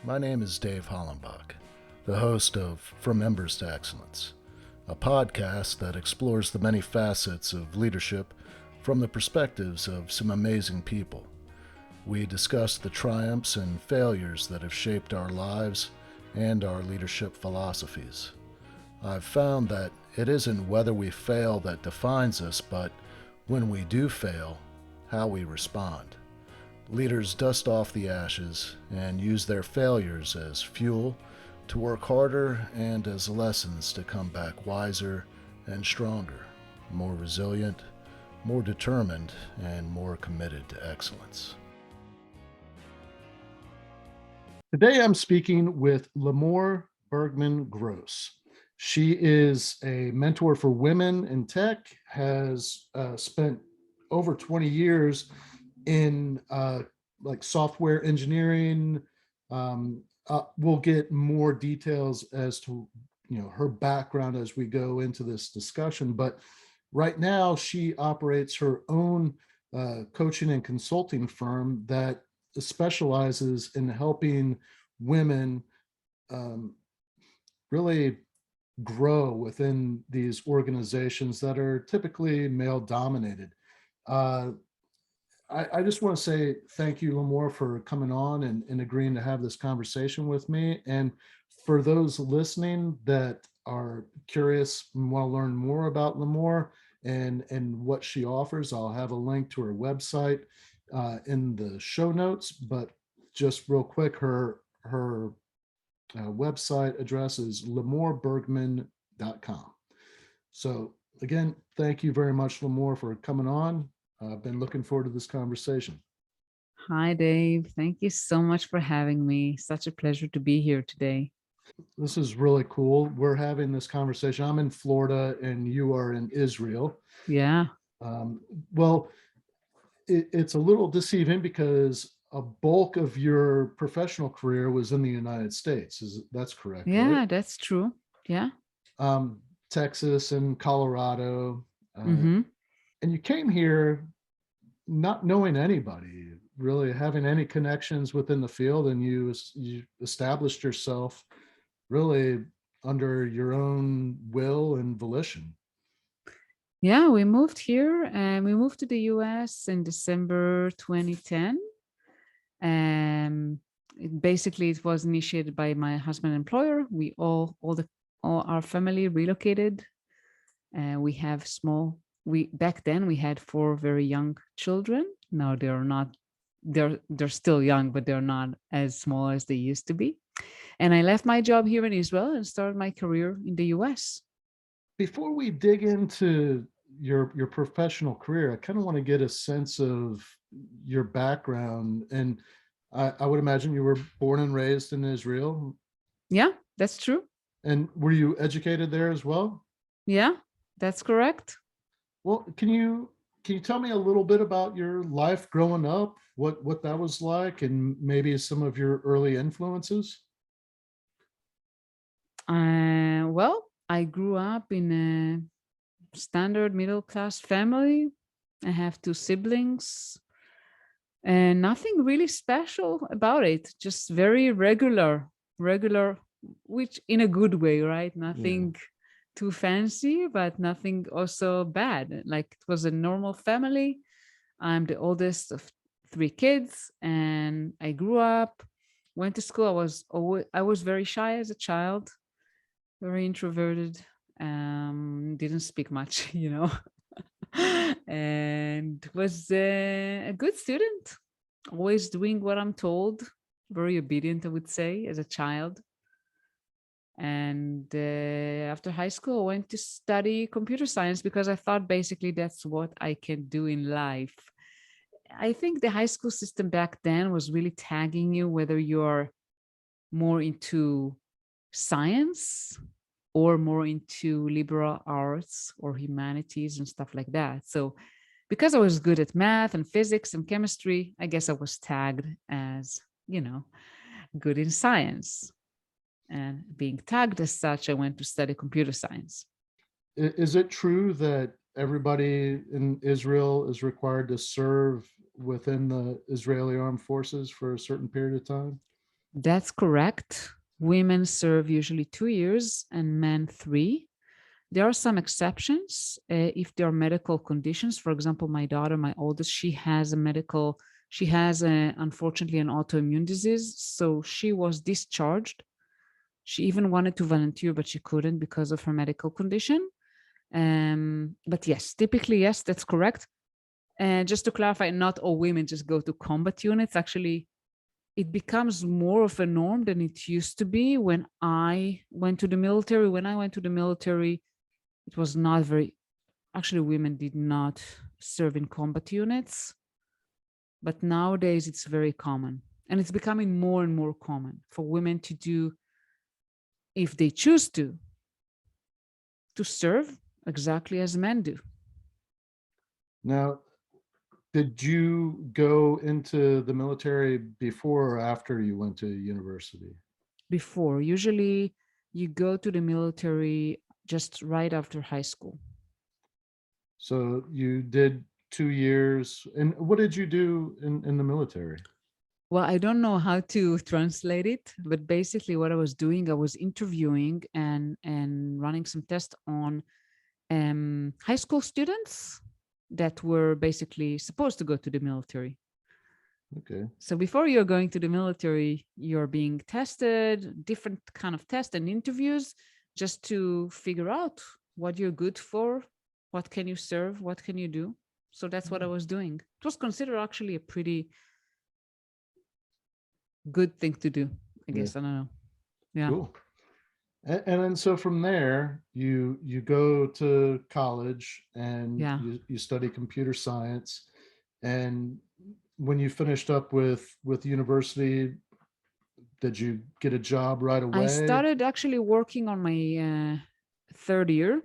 My name is Dave Hollenbach, the host of From Embers to Excellence, a podcast that explores the many facets of leadership from the perspectives of some amazing people. We discuss the triumphs and failures that have shaped our lives and our leadership philosophies. I've found that it isn't whether we fail that defines us, but when we do fail, how we respond. Leaders dust off the ashes and use their failures as fuel to work harder and as lessons to come back wiser and stronger, more resilient, more determined, and more committed to excellence. Today I'm speaking with Limor Bergman Gross. She is a mentor for women in tech, has spent over 20 years in like software engineering. We'll get more details as to her background as we go into this discussion. But right now, she operates her own coaching and consulting firm that specializes in helping women really grow within these organizations that are typically male dominated. I just want to say thank you, Limor, for coming on and agreeing to have this conversation with me. And for those listening that are curious and want to learn more about Limor and what she offers, I'll have a link to her website in the show notes. But just real quick, her website address is limorbergman.com. So again, thank you very much, Limor, for coming on. I've been looking forward to this conversation. Hi, Dave. Thank you so much for having me. Such a pleasure to be here today. This is really cool. We're having this conversation. I'm in Florida and you are in Israel. Yeah. Um, well, it's a little deceiving because a bulk of your professional career was in the United States. That's correct, right? Yeah, that's true. Yeah. Um, Texas and Colorado. Uh, Mm-hmm. and you came here not knowing anybody, really having any connections within the field, and you established yourself really under your own will and volition. Yeah, we moved here and we moved to the US in December 2010. Um, it was initiated by my husband employer. All our family relocated. We have back then we had four very young children. Now they're not, they're still young, but they're not as small as they used to be. And I left my job here in Israel and started my career in the US. Before we dig into your professional career, I kind of want to get a sense of your background. And I would imagine you were born and raised in Israel. Yeah, that's true. And were you educated there as well? Yeah, that's correct. Well, can you tell me a little bit about your life growing up? What that was like, and maybe some of your early influences? Well, I grew up in a standard middle class family. I have two siblings and nothing really special about it, just very regular, which in a good way, right? Yeah. Nothing too fancy, but nothing also bad. Like it was a normal family. I'm the oldest of three kids, and I grew up, went to school. I was very shy as a child, very introverted, didn't speak much, and was a good student, always doing what I'm told, very obedient, I would say, as a child. And after high school, I went to study computer science because I thought basically that's what I can do in life. I think the high school system back then was really tagging you whether you're more into science or more into liberal arts or humanities and stuff like that. So, because I was good at math and physics and chemistry, I guess I was tagged as, good in science. And being tagged as such, I went to study computer science. Is it true that everybody in Israel is required to serve within the Israeli armed forces for a certain period of time? That's correct. Women serve usually 2 years and men three. There are some exceptions if there are medical conditions. For example, my daughter, my oldest, she has unfortunately an autoimmune disease. So she was discharged. She even wanted to volunteer, but she couldn't because of her medical condition. But yes, typically, yes, that's correct. And just to clarify, not all women just go to combat units. Actually, it becomes more of a norm than it used to be when I went to the military. When I went to the military, it was not very, actually, women did not serve in combat units, but nowadays it's very common. And it's becoming more and more common for women to do, if they choose to serve exactly as men do. Now, did you go into the military before or after you went to university? Before, usually you go to the military just right after high school. So you did 2 years. And what did you do in the military? Well, I don't know how to translate it, but basically what I was doing, I was interviewing and running some tests on high school students that were basically supposed to go to the military. Okay. So before you're going to the military, you're being tested, different kind of tests and interviews, just to figure out what you're good for, what can you serve, what can you do. So that's what I was doing. It was considered actually a pretty good thing to do, I Yeah. guess. I don't know. Yeah. Cool. And then so from there, you go to college and Yeah. you study computer science. And when you finished up with university, did you get a job right I away? started actually working on my third year.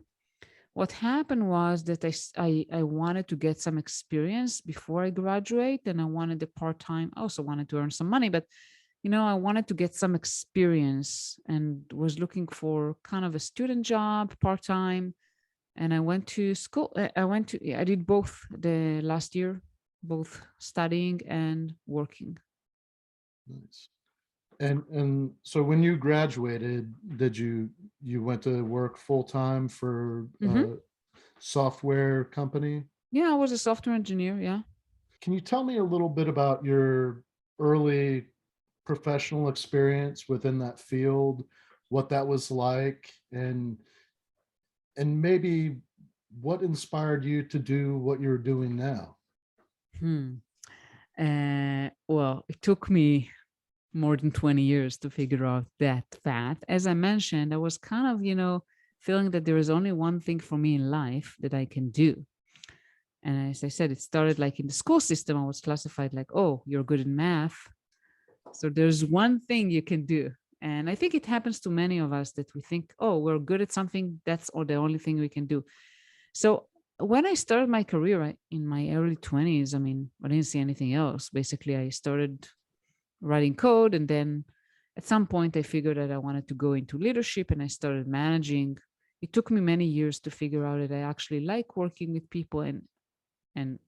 What happened was that I wanted to get some experience before I graduate, and I wanted a part time. I also wanted to earn some money, but I wanted to get some experience and was looking for kind of a student job part time. And I went to school. I did both the last year, both studying and working. Nice. And so when you graduated, did you went to work full time for Hmm. a software company? Yeah, I was a software engineer. Yeah. Can you tell me a little bit about your early professional experience within that field, what that was like, and maybe what inspired you to do what you're doing now? Hmm. Well, it took me more than 20 years to figure out that fact. As I mentioned, I was kind of, feeling that there is only one thing for me in life that I can do. And as I said, it started like in the school system. I was classified like, oh, you're good in math. So there's one thing you can do. And I think it happens to many of us that we think, oh, we're good at something. That's or the only thing we can do. So when I started my career in my early 20s, I mean, I didn't see anything else. Basically, I started writing code. And then at some point, I figured that I wanted to go into leadership and I started managing. It took me many years to figure out that I actually like working with people and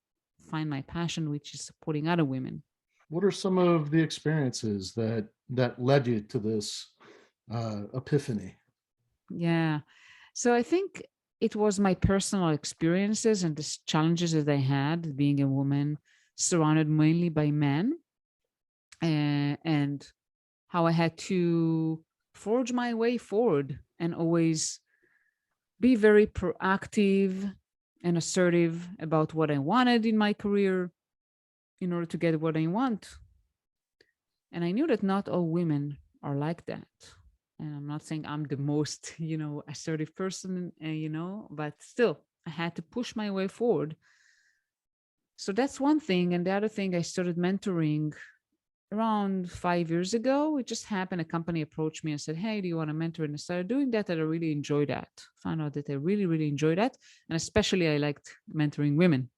find my passion, which is supporting other women. What are some of the experiences that led you to this epiphany? Yeah. So I think it was my personal experiences and the challenges that I had being a woman surrounded mainly by men, and how I had to forge my way forward and always be very proactive and assertive about what I wanted in my career in order to get what I want. And I knew that not all women are like that. And I'm not saying I'm the most, assertive person, but still, I had to push my way forward. So that's one thing. And the other thing, I started mentoring around 5 years ago. It just happened. A company approached me and said, hey, do you want to mentor? And I started doing that. And I really enjoyed that. Found out that I really, really enjoyed that. And especially, I liked mentoring women.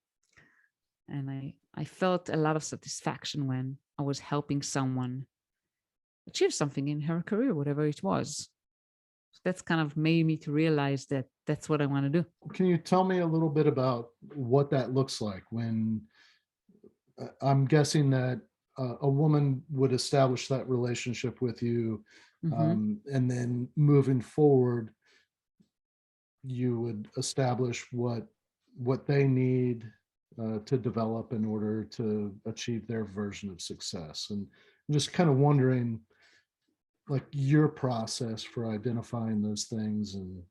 And I felt a lot of satisfaction when I was helping someone achieve something in her career, whatever it was. So that's kind of made me to realize that that's what I want to do. Can you tell me a little bit about what that looks like when I'm guessing that a woman would establish that relationship with you, Mm-hmm. and then moving forward, you would establish what they need to develop in order to achieve their version of success. And I'm just kind of wondering, like, your process for identifying those things and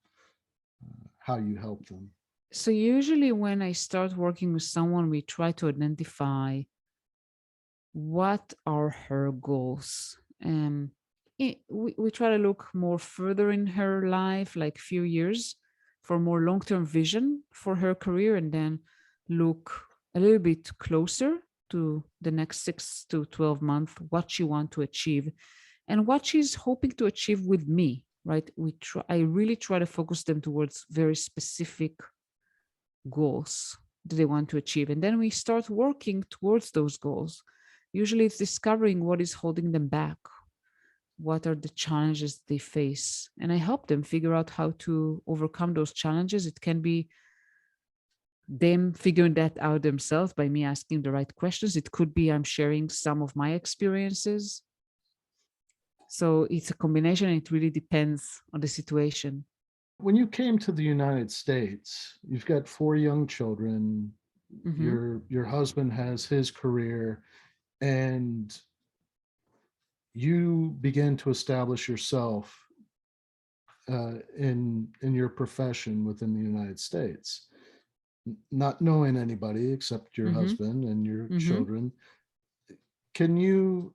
how you help them. So usually when I start working with someone, we try to identify what are her goals. We try to look more further in her life, like few years, for more long-term vision for her career, and then look a little bit closer to the next 6 to 12 months, what she want to achieve and what she's hoping to achieve with me, right? I really try to focus them towards very specific goals that they want to achieve. And then we start working towards those goals. Usually it's discovering what is holding them back, what are the challenges they face. And I help them figure out how to overcome those challenges. It can be them figuring that out themselves by me asking the right questions. It could be I'm sharing some of my experiences. So it's a combination. It really depends on the situation. When you came to the United States, you've got four young children. Mm-hmm. Your husband has his career, and you begin to establish yourself in your profession within the United States, not knowing anybody except your Mm-hmm. husband and your Mm-hmm. children. Can you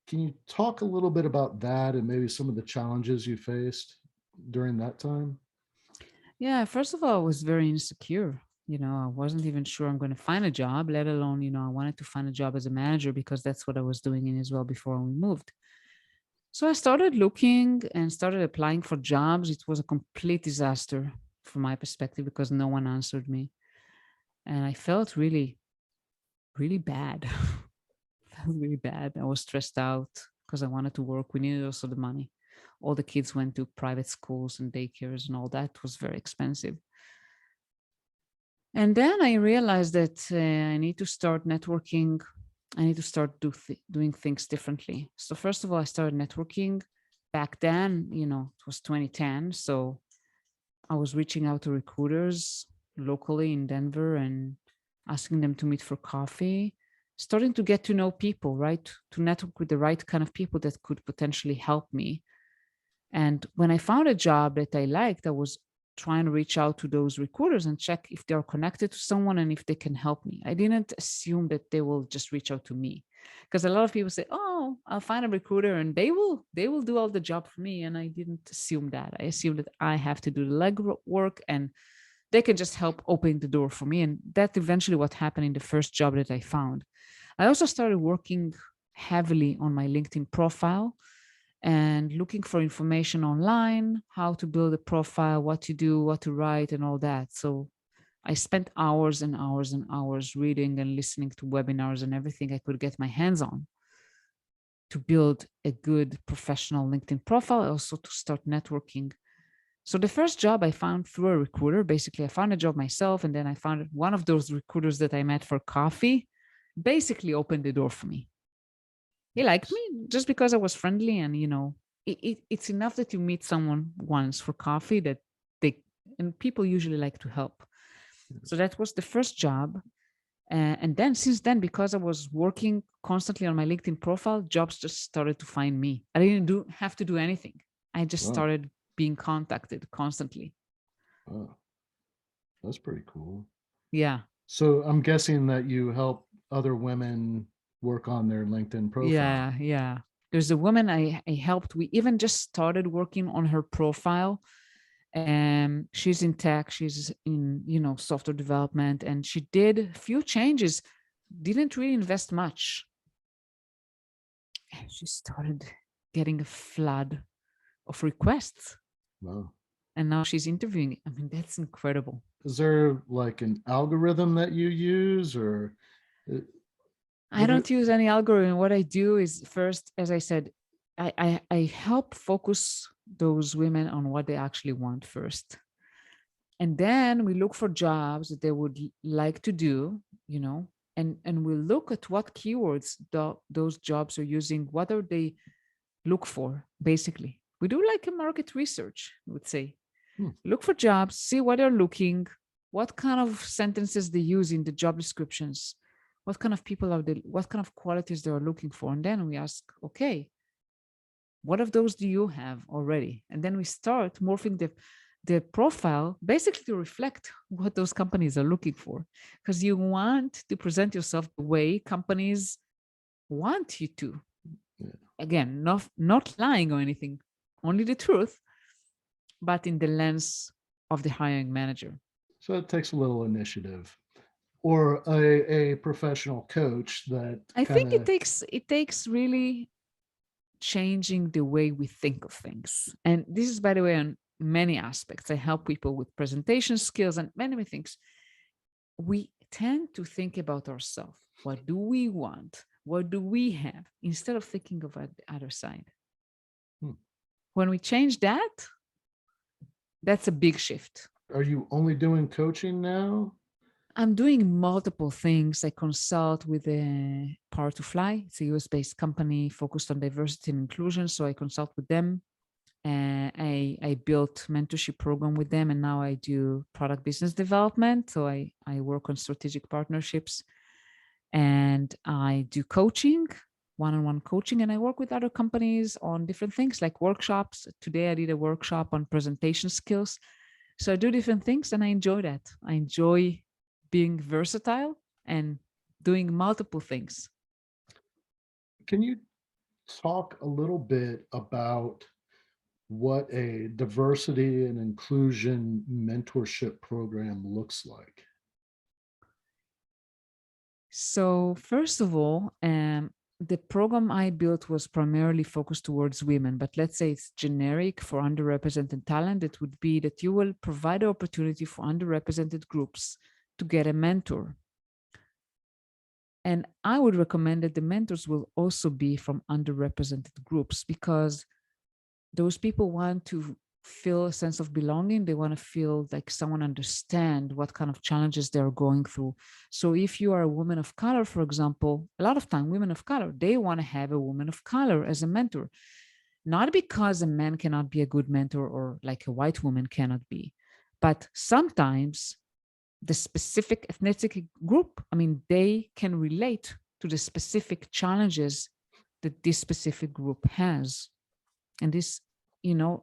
can you talk a little bit about that and maybe some of the challenges you faced during that time? Yeah, first of all, I was very insecure. I wasn't even sure I'm going to find a job, let alone, I wanted to find a job as a manager because that's what I was doing in Israel before we moved. So I started looking and started applying for jobs. It was a complete disaster from my perspective because no one answered me. And I felt really, really bad. Felt really bad. I was stressed out because I wanted to work. We needed also the money. All the kids went to private schools and daycares and all that was very expensive. And then I realized that I need to start networking. I need to start doing things differently. So first of all, I started networking. Back then, it was 2010. So I was reaching out to recruiters locally in Denver and asking them to meet for coffee, starting to get to know people, right? To network with the right kind of people that could potentially help me. And when I found a job that I liked, I was trying to reach out to those recruiters and check if they're connected to someone and if they can help me. I didn't assume that they will just reach out to me because a lot of people say, "Oh, I'll find a recruiter and they will do all the job for me." And I didn't assume that. I assumed that I have to do the legwork and they can just help open the door for me. And that eventually what happened in the first job that I found. I also started working heavily on my LinkedIn profile and looking for information online, how to build a profile, what to do, what to write, and all that. So I spent hours and hours and hours reading and listening to webinars and everything I could get my hands on to build a good professional LinkedIn profile, also to start networking. So the first job I found through a recruiter. Basically, I found a job myself, and then I found one of those recruiters that I met for coffee, basically opened the door for me. He liked me just because I was friendly, and it's enough that you meet someone once for coffee that they and people usually like to help. So that was the first job. And then since then, because I was working constantly on my LinkedIn profile, jobs just started to find me. I didn't have to do anything. I just Wow, started being contacted constantly. wow, that's pretty cool. Yeah. So I'm guessing that you help other women work on their LinkedIn profile. Yeah. Yeah. There's a woman I helped. We even just started working on her profile. She's in tech, she's in, software development, and she did a few changes, didn't really invest much. And she started getting a flood of requests. Wow. And now she's interviewing. I mean, that's incredible. Is there like an algorithm that you use, or uh, I what are? don't use any algorithm. What I do is first, as I said, I help focus those women on what they actually want first. And then we look for jobs that they would like to do, you know. and we look at what keywords those jobs are using, what are they look for, basically. We do like a market research, I would say. Hmm. Look for jobs, see what they're looking, what kind of sentences they use in the job descriptions, what kind of people are they, what kind of qualities they are looking for. And then we ask, okay, what of those do you have already? And then we start morphing the profile basically to reflect what those companies are looking for. Because you want to present yourself the way companies want you to. Yeah. Again, not lying or anything, only the truth, but in the lens of the hiring manager. So it takes a little initiative or a professional coach that I kind think of, it takes really changing the way we think of things. And this is, by the way, on many aspects. I help people with presentation skills and many, many things. We tend to think about ourselves. What do we want? What do we have? Instead of thinking of the other side. hmm. When we change that, that's a big shift. Are you only doing coaching now? I'm doing multiple things. I consult with a PowerToFly. It's a US-based company focused on diversity and inclusion. So I consult with them. I built mentorship program with them, and now I do product business development. So I work on strategic partnerships, and I do coaching, one-on-one coaching, and I work with other companies on different things like workshops. Today I did a workshop on presentation skills. So I do different things, and I enjoy that. I enjoy being versatile and doing multiple things. Can you talk a little bit about what a diversity and inclusion mentorship program looks like? So first of all, the program I built was primarily focused towards women, but let's say it's generic for underrepresented talent. It would be that you will provide an opportunity for underrepresented groups to get a mentor. And I would recommend that the mentors will also be from underrepresented groups, because those people want to feel a sense of belonging. They want to feel like someone understand what kind of challenges they're going through. So if you are a woman of color, for example, a lot of time women of color, they want to have a woman of color as a mentor, not because a man cannot be a good mentor or like a white woman cannot be, but sometimes the specific ethnicity group, I mean, they can relate to the specific challenges that this specific group has. And this,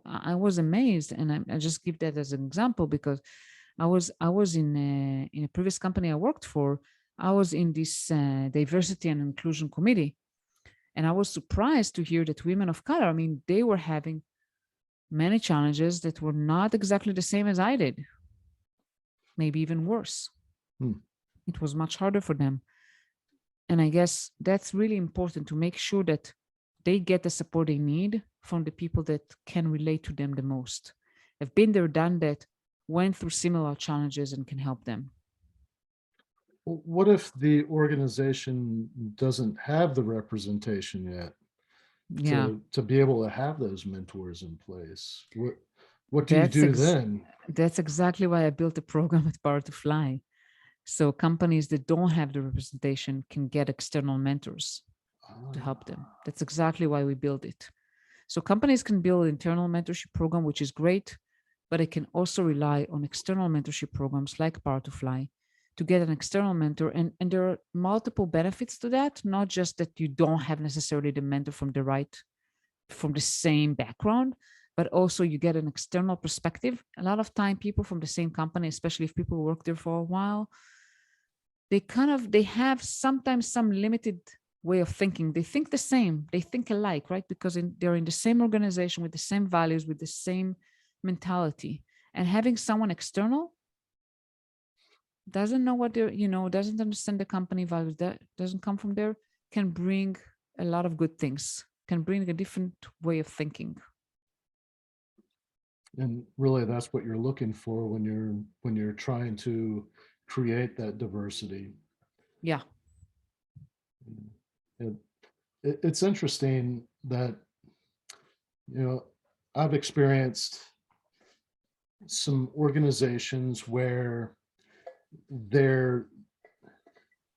I was amazed, and I just give that as an example because I was in a previous company I worked for. I was in this diversity and inclusion committee, and I was surprised to hear that women of color, I mean, they were having many challenges that were not exactly the same as I did, maybe even worse. Hmm. It was much harder for them. And I guess that's really important to make sure that they get the support they need from the people that can relate to them the most. Have been there, done that, went through similar challenges and can help them. What if the organization doesn't have the representation yet Yeah, to be able to have those mentors in place? What do you that's do ex- then? that's exactly why I built a program at PowerToFly. So companies that don't have the representation can get external mentors to help them. Ah, That's exactly why we build it. So companies can build internal mentorship program, which is great, but they can also rely on external mentorship programs like PowerToFly to get an external mentor. And there are multiple benefits to that, not just that you don't have necessarily the mentor from the same background, but also you get an external perspective. A lot of time people from the same company, especially if people work there for a while, they have sometimes some limited way of thinking. They think the same, they think alike, right? Because they're in the same organization with the same values, with the same mentality. And having someone external doesn't know what they're, doesn't understand the company values, that doesn't come from there, can bring a lot of good things, can bring a different way of thinking. and really, that's what you're looking for when you're trying to create that diversity. Yeah. It, it's interesting that you know I've experienced some organizations where they're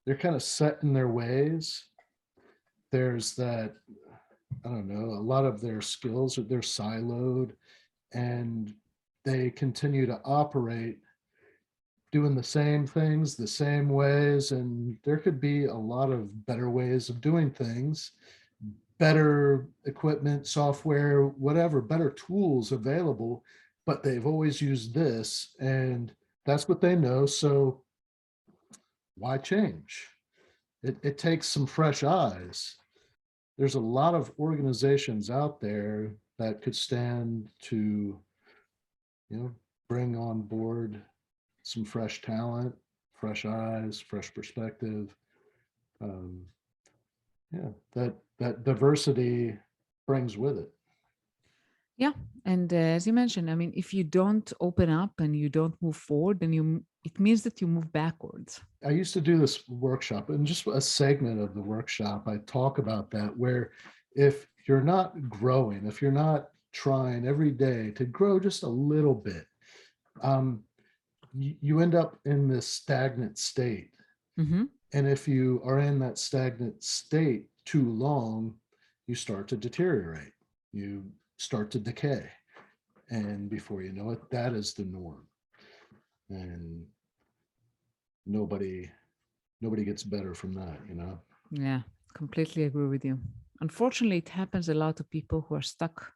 they're kind of set in their ways. There's that, I don't know, a lot of their skills, they're siloed, and they continue to operate doing the same things the same ways. And there could be a lot of better ways of doing things, better equipment, software, whatever, better tools available, but they've always used this and that's what they know. So why change? It takes some fresh eyes. There's a lot of organizations out there that could stand to, you know, bring on board some fresh talent, fresh eyes, fresh perspective. Um, yeah, that diversity brings with it. Yeah, and as you mentioned, I mean, if you don't open up and you don't move forward, then it means that you move backwards. I used to do this workshop, and just a segment of the workshop, I talk about that, where if you're not growing, if you're not trying every day to grow just a little bit, um, you end up in this stagnant state. Hmm. And if you are in that stagnant state too long, you start to deteriorate, you start to decay. And before you know it, that is the norm. And nobody nobody gets better from that, you know. Yeah, completely agree with you. Unfortunately, it happens a lot to people who are stuck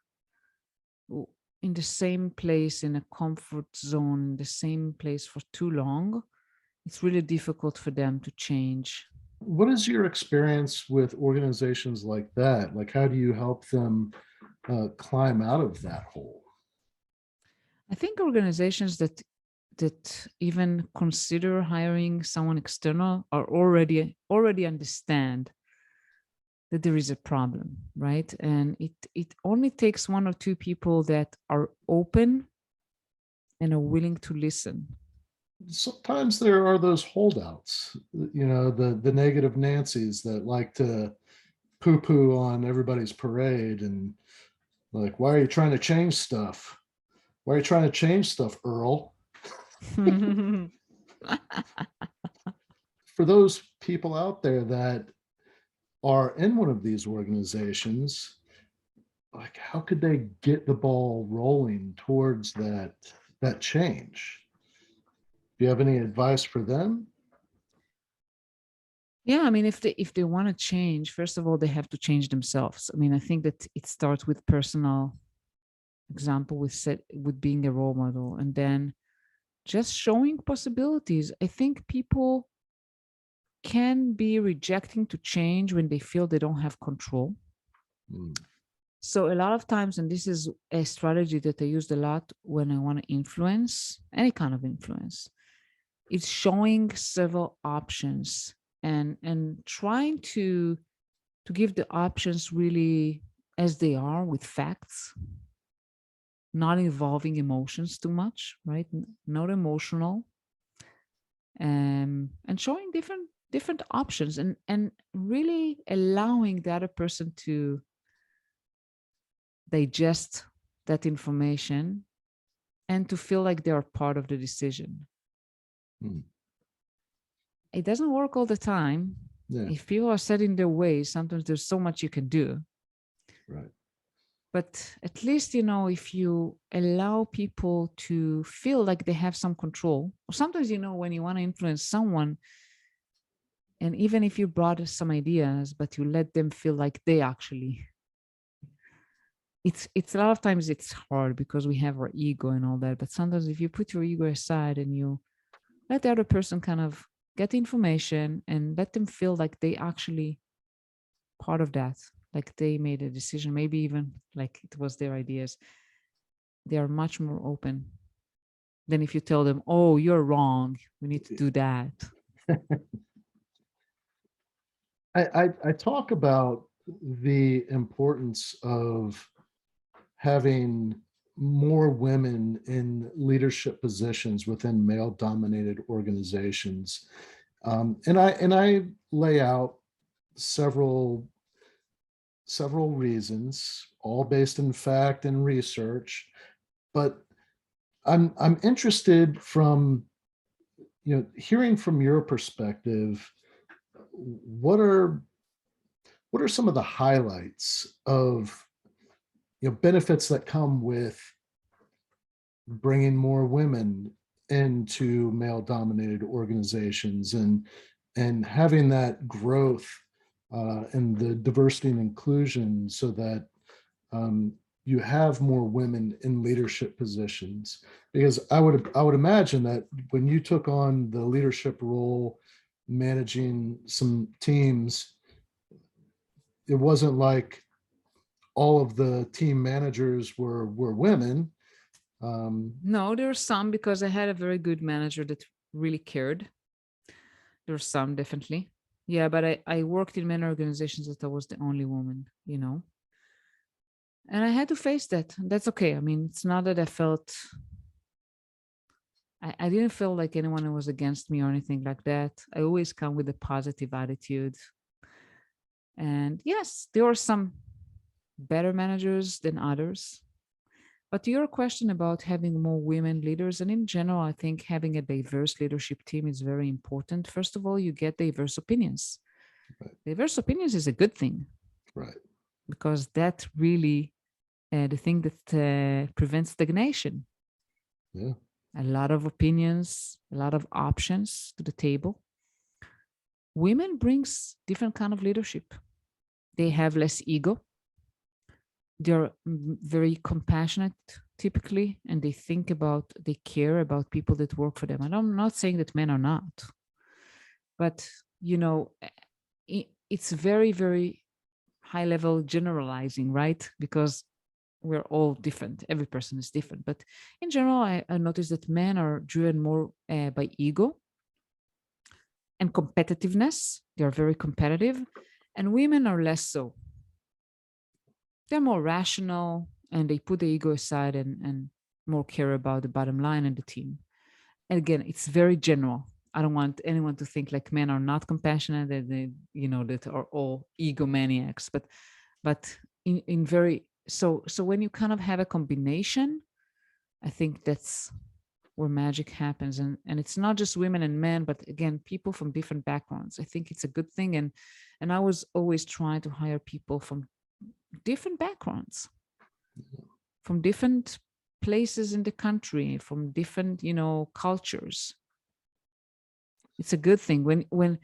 in the same place, in a comfort zone, in the same place for too long. It's really difficult for them to change. What is your experience with organizations like that? Like, how do you help them climb out of that hole? I think organizations that even consider hiring someone external are already understand that there is a problem, right? And it only takes one or two people that are open and are willing to listen. Sometimes there are those holdouts, you know, the negative Nancy's that like to poo poo on everybody's parade and like, why are you trying to change stuff? Why are you trying to change stuff, Earl? For those people out there that are in one of these organizations, like how could they get the ball rolling towards that change? Do you have any advice for them? Yeah, I mean, if they want to change, first of all, they have to change themselves. I mean, I think that it starts with personal example, with being a role model, and then just showing possibilities. I think people can be rejecting to change when they feel they don't have control. Hmm. So a lot of times, and this is a strategy that I used a lot when I want to influence any kind of influence, it's showing several options and trying to give the options really as they are with facts, not involving emotions too much, right? Not emotional, and showing different options and really allowing the other person to digest that information and to feel like they are part of the decision. Hmm. It doesn't work all the time. Yeah, If people are set in their ways, sometimes there's so much you can do. right. But at least, if you allow people to feel like they have some control, or sometimes, when you want to influence someone, and even if you brought some ideas, but you let them feel like they actually, it's a lot of times it's hard because we have our ego and all that. But sometimes if you put your ego aside and you let the other person kind of get the information and let them feel like they actually part of that, like they made a decision, maybe even like it was their ideas, they are much more open than if you tell them, oh, you're wrong, we need to do that. I talk about the importance of having more women in leadership positions within male dominated organizations. And I lay out several reasons, all based in fact and research. But I'm interested from, hearing from your perspective, what are some of the highlights of benefits that come with bringing more women into male dominated organizations and having that growth and the diversity and inclusion so that you have more women in leadership positions? Because I would imagine that when you took on the leadership role managing some teams, it wasn't like all of the team managers were women. No, there are some, because I had a very good manager that really cared. There are some, definitely. Yeah, but I worked in many organizations that I was the only woman, and I had to face that. That's okay. I mean, it's not that I didn't feel like anyone was against me or anything like that. I always come with a positive attitude. And yes, there are some better managers than others. But to your question about having more women leaders, and in general, I think having a diverse leadership team is very important. First of all, you get diverse opinions. Right. Diverse opinions is a good thing, Right. because that really the thing that prevents stagnation. Yeah. A lot of opinions, a lot of options to the table. Women brings different kind of leadership. They have less ego. They're very compassionate typically, and they care about people that work for them. And I'm not saying that men are not, but it's very, very high level generalizing, right? Because we're all different. Every person is different. But in general, I noticed that men are driven more by ego and competitiveness. They're very competitive, and women are less so. They're more rational, and they put the ego aside and more care about the bottom line and the team. And again, it's very general. I don't want anyone to think like men are not compassionate, that that are all egomaniacs. But in very so when you kind of have a combination, I think that's where magic happens. And it's not just women and men, but again, people from different backgrounds. I think it's a good thing. And I was always trying to hire people from different backgrounds, from different places in the country, from different cultures. It's a good thing. When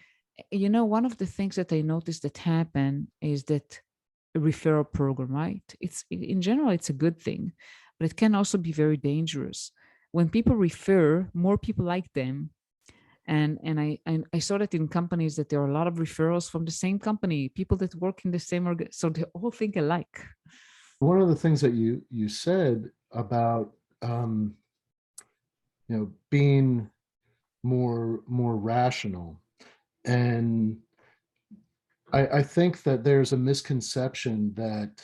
one of the things that I noticed that happen is that a referral program, right? It's in general, it's a good thing, but it can also be very dangerous. When people refer, more people like them. And I saw that in companies, that there are a lot of referrals from the same company, people that work in the same so they all think alike. One of the things that you said about being more rational, and I think that there's a misconception that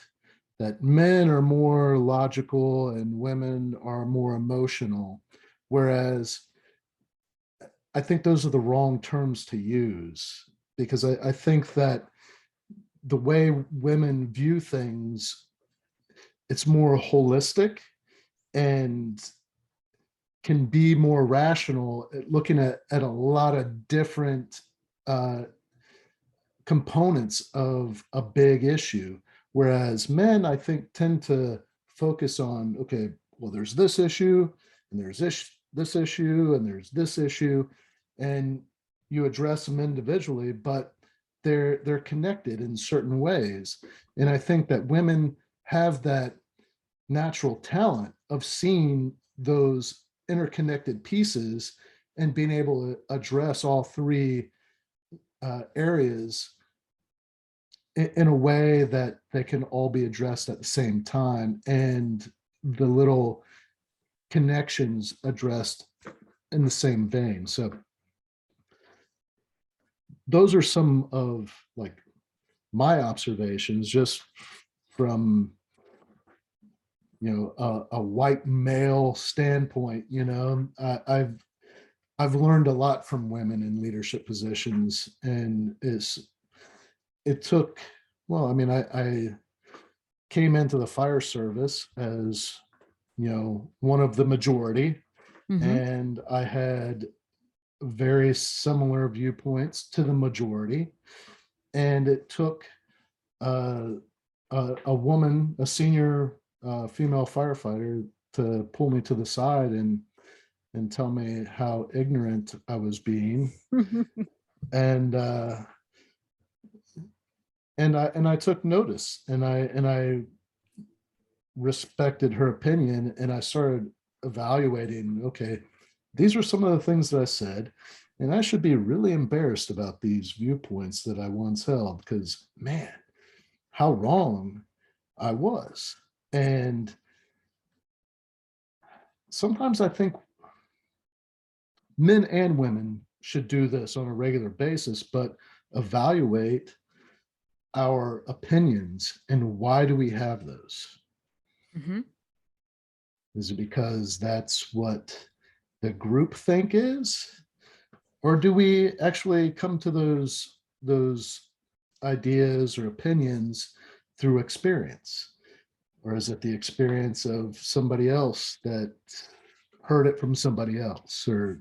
men are more logical and women are more emotional, whereas I think those are the wrong terms to use, because I think that the way women view things, it's more holistic and can be more rational at looking at a lot of different uh, components of a big issue. Whereas men, I think, tend to focus on, okay, well, there's this issue, and there's this issue, and there's this issue, and you address them individually, but they're connected in certain ways. And I think that women have that natural talent of seeing those interconnected pieces and being able to address all three areas in a way that they can all be addressed at the same time, and the little connections addressed in the same vein. So those are some of like my observations just from a white male standpoint. I've learned a lot from women in leadership positions, and it took, well, I mean, I came into the fire service as one of the majority, Hmm. and I had very similar viewpoints to the majority. And it took uh, a woman, a senior female firefighter, to pull me to the side and tell me how ignorant I was being. And I took notice, and I respected her opinion, and I started evaluating, okay, these are some of the things that I said, and I should be really embarrassed about these viewpoints that I once held, because man, how wrong I was. And sometimes I think men and women should do this on a regular basis, but evaluate our opinions and why do we have those? Mm-hmm. Is it because that's what the group think is? Or do we actually come to those ideas or opinions through experience? Or is it the experience of somebody else that heard it from somebody else? Or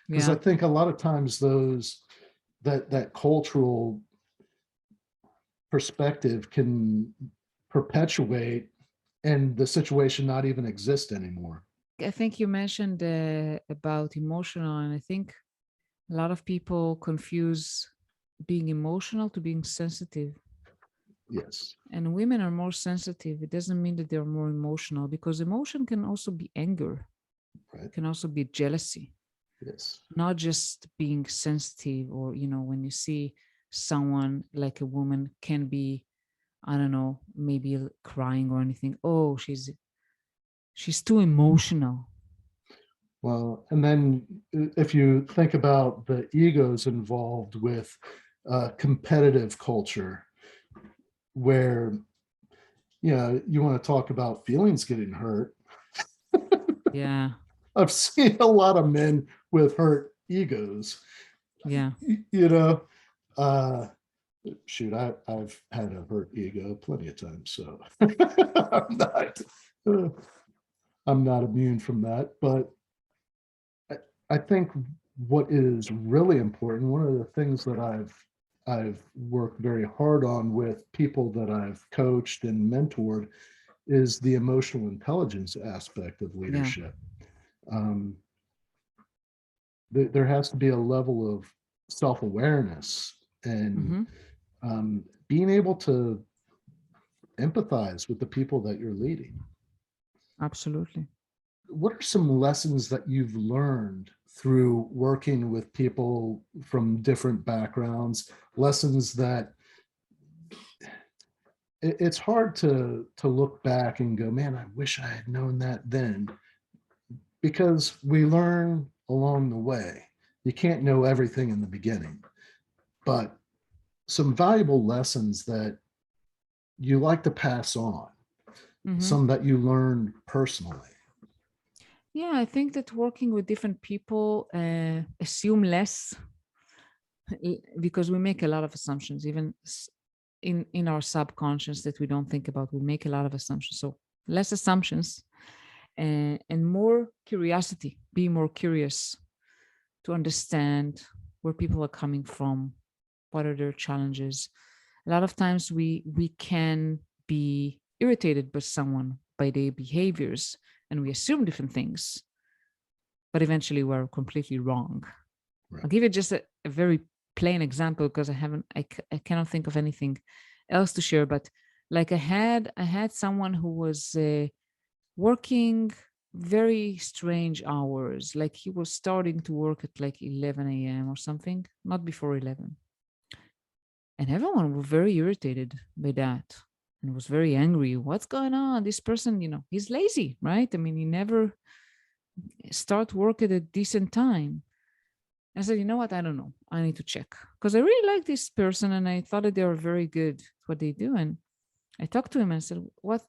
because I Yeah. think a lot of times those that cultural perspective can perpetuate and the situation not even exist anymore. I think you mentioned about emotional, and I think a lot of people confuse being emotional to being sensitive. Yes. And women are more sensitive. It doesn't mean that they're more emotional, because emotion can also be anger, Right. can also be jealousy, Yes. not just being sensitive. Or, when you see someone like a woman can be, I don't know, maybe crying or anything. Oh, she's too emotional. Well, and then if you think about the egos involved with competitive culture, where you want to talk about feelings getting hurt. Yeah. I've seen a lot of men with hurt egos. Yeah. You know, uh, shoot, I've had a hurt ego plenty of times, so I'm not uh, I'm not immune from that. But I, I think what is really important, one of the things that I've worked very hard on with people that I've coached and mentored is the emotional intelligence aspect of Yeah. leadership. Um, there has to be a level of self-awareness and Mm-hmm. being able to empathize with the people that you're leading. Absolutely. What are some lessons that you've learned through working with people from different backgrounds? Lessons that it's hard to look back and go, man, I wish I had known that then, because we learn along the way. You can't know everything in the beginning, but some valuable lessons that you like to pass on, Mm-hmm. some that you learned personally. Yeah, I think that working with different people, assume less, because we make a lot of assumptions, even in our subconscious, that we don't think about. We make a lot of assumptions. So less assumptions, and more curiosity. Be more curious to understand where people are coming from, what are their challenges. A lot of times we can be irritated by someone, by their behaviors, and we assume different things, but eventually we're completely wrong. Right. I'll give you just a very plain example, because I cannot think of anything else to share. But like I had someone who was working very strange hours. Like he was starting to work at like 11 a.m. or something, not before 11. And everyone was very irritated by that and was very angry. What's going on? This person, he's lazy, right? I mean, he never start work at a decent time. I said, you know what? I don't know. I need to check, because I really like this person and I thought that they were very good at what they do. And I talked to him and I said, what,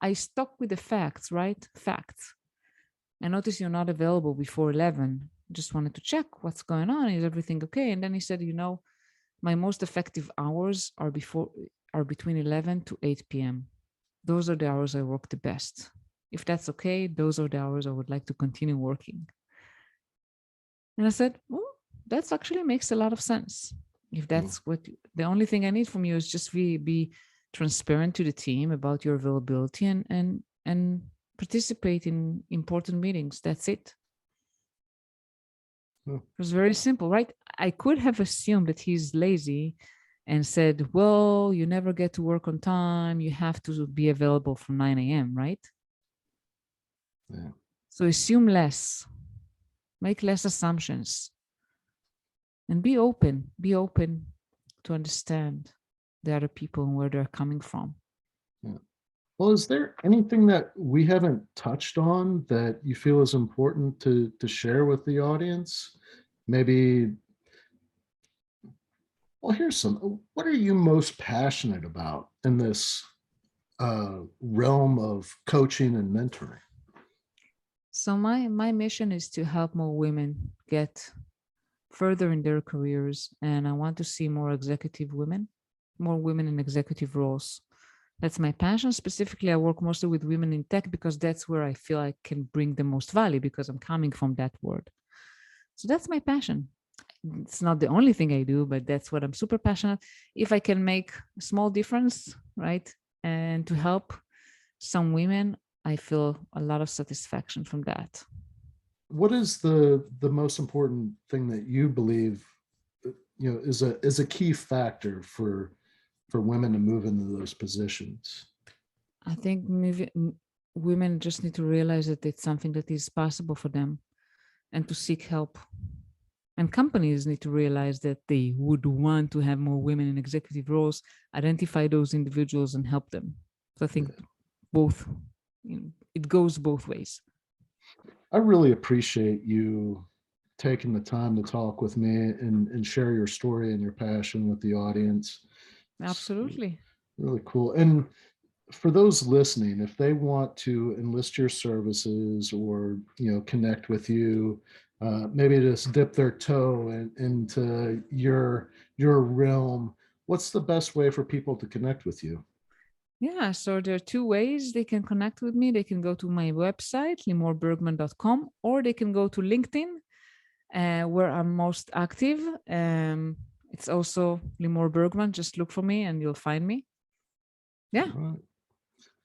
I stuck with the facts, right? Facts. I noticed you're not available before 11. Just wanted to check what's going on. Is everything okay? And then he said, my most effective hours are between 11 to 8 p.m. Those are the hours I work the best. If that's okay, those are the hours I would like to continue working. And I said, well, that actually makes a lot of sense. If Mm, that's what the only thing I need from you is just be transparent to the team about your availability and participate in important meetings. That's it. mm, It was very simple, right? I could have assumed that he's lazy and said, well, you never get to work on time. You have to be available from 9 a.m., right? yeah. So assume less, make less assumptions, and be open to understand the other people and where they're coming from. Yeah. Well, is there anything that we haven't touched on that you feel is important to share with the audience? Maybe, well, here's some. What are you most passionate about in this realm of coaching and mentoring? So my mission is to help more women get further in their careers, and I want to see more women in executive roles. That's my passion. Specifically, I work mostly with women in tech because that's where I feel I can bring the most value because I'm coming from that world. So that's my passion. It's not the only thing I do, but that's what I'm super passionate. If I can make a small difference, right, and to help some women, I feel a lot of satisfaction from that. What is the most important thing that you believe, is a key factor for women to move into those positions? I think women just need to realize that it's something that is possible for them and to seek help. And companies need to realize that they would want to have more women in executive roles, identify those individuals and help them. So I think both, it goes both ways. I really appreciate you taking the time to talk with me and share your story and your passion with the audience. It's Absolutely. really cool. And for those listening, if they want to enlist your services or connect with you, maybe just dip their toe into your realm, what's the best way for people to connect with you? Yeah, so there are two ways they can connect with me. They can go to my website, limorbergman.com, or they can go to LinkedIn, where I'm most active. It's also Limor Bergman. Just look for me and you'll find me. All Yeah, right, and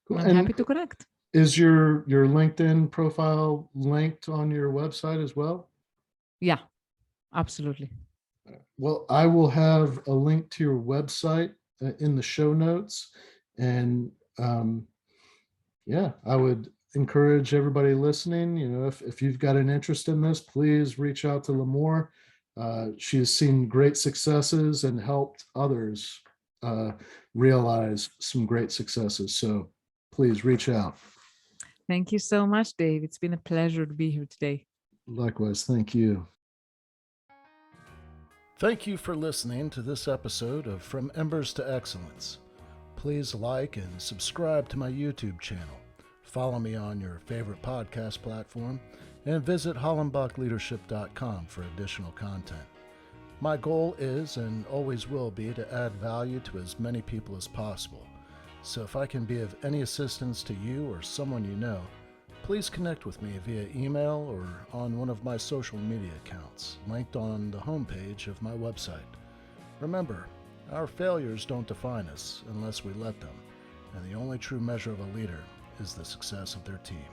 cool. I'm And happy to connect. is your LinkedIn profile linked on your website as well? Yeah, absolutely. Well, I will have a link to your website in the show notes. And yeah, I would encourage everybody listening, if you've got an interest in this, please reach out to Limor. She has seen great successes and helped others uh, realize some great successes. So please reach out. Thank you so much, Dave. It's been a pleasure to be here today. Likewise, thank you. Thank you for listening to this episode of From Embers to Excellence. Please like and subscribe to my YouTube channel. Follow me on your favorite podcast platform and visit hollenbachleadership.com for additional content. My goal is and always will be to add value to as many people as possible. So if I can be of any assistance to you or someone you know, please connect with me via email or on one of my social media accounts, linked on the homepage of my website. Remember, our failures don't define us unless we let them, and the only true measure of a leader is the success of their team.